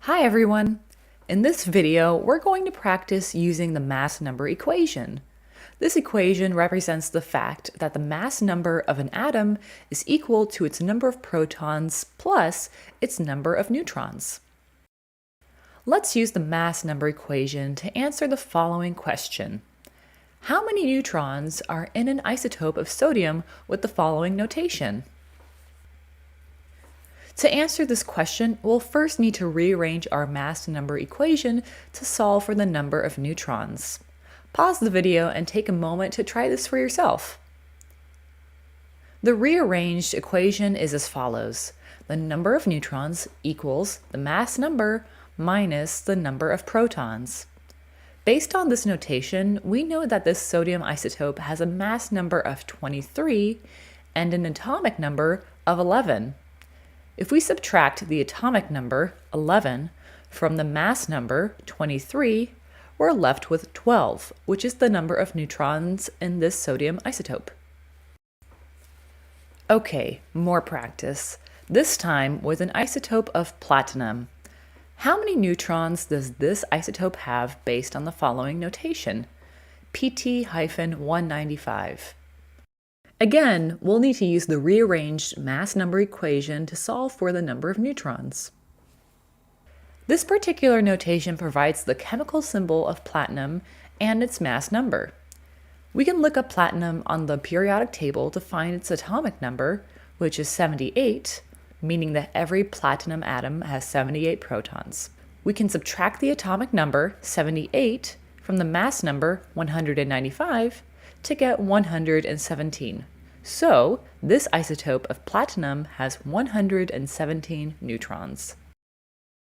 Hi everyone! In this video, we're going to practice using the mass number equation. This equation represents the fact that the mass number of an atom is equal to its number of protons plus its number of neutrons. Let's use the mass number equation to answer the following question. How many neutrons are in an isotope of sodium with the following notation? To answer this question, we'll first need to rearrange our mass number equation to solve for the number of neutrons. Pause the video and take a moment to try this for yourself. The rearranged equation is as follows. The number of neutrons equals the mass number minus the number of protons. Based on this notation, we know that this sodium isotope has a mass number of 23 and an atomic number of 11. If we subtract the atomic number, 11, from the mass number, 23, we're left with 12, which is the number of neutrons in this sodium isotope. Okay, more practice. This time with an isotope of platinum. How many neutrons does this isotope have based on the following notation? Pt-195. Again, we'll need to use the rearranged mass number equation to solve for the number of neutrons. This particular notation provides the chemical symbol of platinum and its mass number. We can look up platinum on the periodic table to find its atomic number, which is 78, meaning that every platinum atom has 78 protons. We can subtract the atomic number, 78, from the mass number, 195, to get 117. So, this isotope of platinum has 117 neutrons.